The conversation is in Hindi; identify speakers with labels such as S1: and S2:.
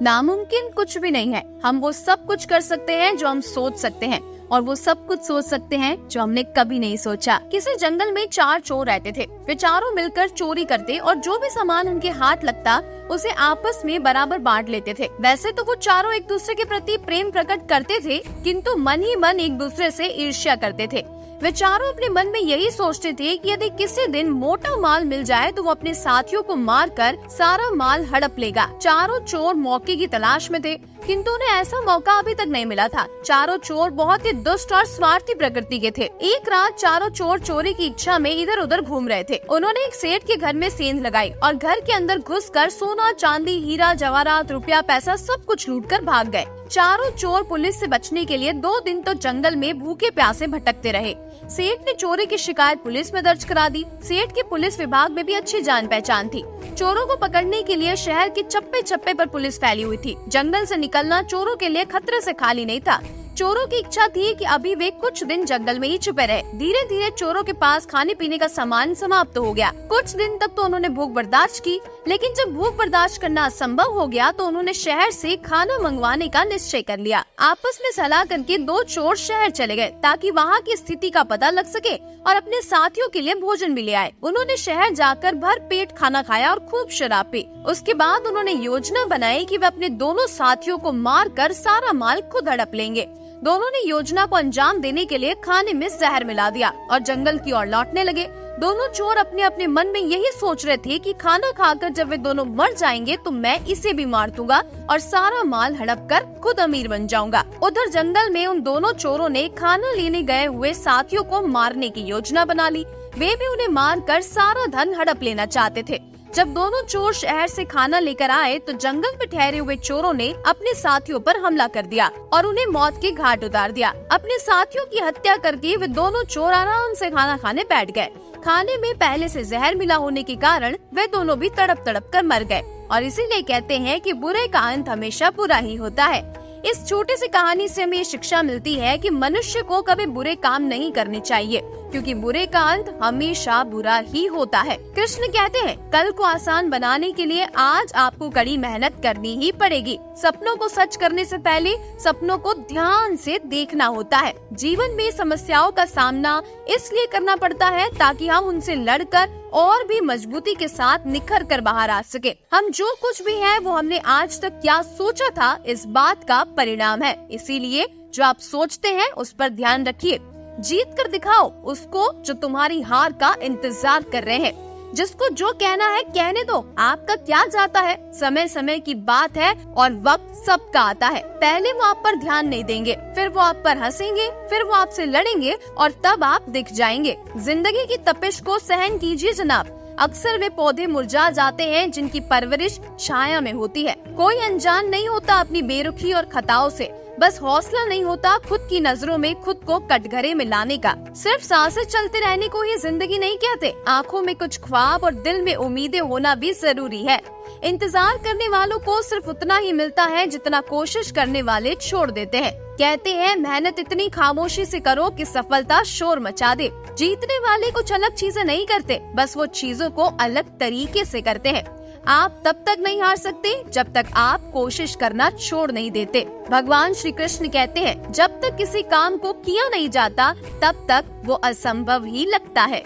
S1: नामुमकिन कुछ भी नहीं है। हम वो सब कुछ कर सकते हैं जो हम सोच सकते हैं, और वो सब कुछ सोच सकते हैं जो हमने कभी नहीं सोचा। किसी जंगल में 4 चोर रहते थे। वे चारों मिलकर चोरी करते और जो भी सामान उनके हाथ लगता उसे आपस में बराबर बांट लेते थे। वैसे तो वो चारों एक दूसरे के प्रति प्रेम प्रकट करते थे, किंतु मन ही मन एक दूसरे से ईर्ष्या करते थे। वे चारों अपने मन में यही सोचते थे कि यदि किसी दिन मोटा माल मिल जाए तो वो अपने साथियों को मारकर सारा माल हड़प लेगा। चारों चोर मौके की तलाश में थे, किंतु उन्हें ऐसा मौका अभी तक नहीं मिला था। चारों चोर बहुत ही दुष्ट और स्वार्थी प्रकृति के थे। एक रात चारों चोर चोरी की इच्छा में इधर उधर घूम रहे थे। उन्होंने एक सेठ के घर में सेंध लगाई और घर के अंदर घुसकर सोना, चांदी, हीरा, जवाहरात, रुपया, पैसा सब कुछ लूटकर भाग गए। चारों चोर पुलिस से बचने के लिए 2 दिन तो जंगल में भूखे प्यासे भटकते रहे। सेठ ने चोरी की शिकायत पुलिस में दर्ज करा दी। सेठ के पुलिस विभाग में भी अच्छी जान पहचान थी। चोरों को पकड़ने के लिए शहर के चप्पे चप्पे पर पुलिस फैली हुई थी। जंगल से निकलना चोरों के लिए खतरे से खाली नहीं था। चोरों की इच्छा थी कि अभी वे कुछ दिन जंगल में ही छुपे रहे। धीरे धीरे चोरों के पास खाने पीने का सामान समाप्त हो गया। कुछ दिन तक तो उन्होंने भूख बर्दाश्त की, लेकिन जब भूख बर्दाश्त करना असंभव हो गया तो उन्होंने शहर से खाना मंगवाने का निश्चय कर लिया। आपस में सलाह करके 2 चोर शहर चले गए ताकि वहाँ की स्थिति का पता लग सके और अपने साथियों के लिए भोजन भी ले आए। उन्होंने शहर जाकर भर पेट खाना खाया और खूब शराब पी। उसके बाद उन्होंने योजना बनाई कि वे अपने दोनों साथियों को मारकर सारा माल खुद हड़प लेंगे। दोनों ने योजना को अंजाम देने के लिए खाने में जहर मिला दिया और जंगल की ओर लौटने लगे। दोनों चोर अपने अपने मन में यही सोच रहे थे कि खाना खाकर जब वे दोनों मर जाएंगे तो मैं इसे भी मार दूंगा और सारा माल हड़प कर खुद अमीर बन जाऊंगा। उधर जंगल में उन दोनों चोरों ने खाना लेने गए हुए साथियों को मारने की योजना बना ली। वे भी उन्हें मारकर सारा धन हड़प लेना चाहते थे। जब दोनों चोर शहर से खाना लेकर आए तो जंगल में ठहरे हुए चोरों ने अपने साथियों पर हमला कर दिया और उन्हें मौत के घाट उतार दिया। अपने साथियों की हत्या करके वे दोनों चोर आराम से खाना खाने बैठ गए। खाने में पहले से जहर मिला होने के कारण वे दोनों भी तड़प तड़प कर मर गए। और इसीलिए कहते हैं कि बुरे का अंत हमेशा बुरा ही होता है। इस छोटी सी कहानी से हमें ये शिक्षा मिलती है कि मनुष्य को कभी बुरे काम नहीं करने चाहिए, क्योंकि बुरे का अंत हमेशा बुरा ही होता है। कृष्ण कहते हैं, कल को आसान बनाने के लिए आज आपको कड़ी मेहनत करनी ही पड़ेगी। सपनों को सच करने से पहले सपनों को ध्यान से देखना होता है। जीवन में समस्याओं का सामना इसलिए करना पड़ता है ताकि हम उनसे लड़कर और भी मजबूती के साथ निखर कर बाहर आ सके। हम जो कुछ भी है वो हमने आज तक क्या सोचा था, इस बात का परिणाम है। इसीलिए जो आप सोचते हैं उस पर ध्यान रखिए। जीत कर दिखाओ उसको जो तुम्हारी हार का इंतजार कर रहे हैं। जिसको जो कहना है कहने दो, आपका क्या जाता है। समय समय की बात है और वक्त सबका आता है। पहले वो आप पर ध्यान नहीं देंगे, फिर वो आप पर हंसेंगे, फिर वो आपसे लड़ेंगे और तब आप दिख जाएंगे। जिंदगी की तपिश को सहन कीजिए जनाब। अक्सर वे पौधे मुरझा जाते हैं जिनकी परवरिश छाया में होती है। कोई अनजान नहीं होता अपनी बेरुखी और खताओं से। बस हौसला नहीं होता खुद की नजरों में खुद को कटघरे में लाने का। सिर्फ सांसें चलते रहने को ही जिंदगी नहीं कहते। आँखों में कुछ ख्वाब और दिल में उम्मीदें होना भी जरूरी है। इंतजार करने वालों को सिर्फ उतना ही मिलता है जितना कोशिश करने वाले छोड़ देते हैं। कहते हैं मेहनत इतनी खामोशी से करो कि सफलता शोर मचा दे। जीतने वाले कुछ अलग चीजें नहीं करते, बस वो चीजों को अलग तरीके से करते हैं। आप तब तक नहीं हार सकते जब तक आप कोशिश करना छोड़ नहीं देते। भगवान श्री कृष्ण कहते हैं, जब तक किसी काम को किया नहीं जाता तब तक वो असंभव ही लगता है।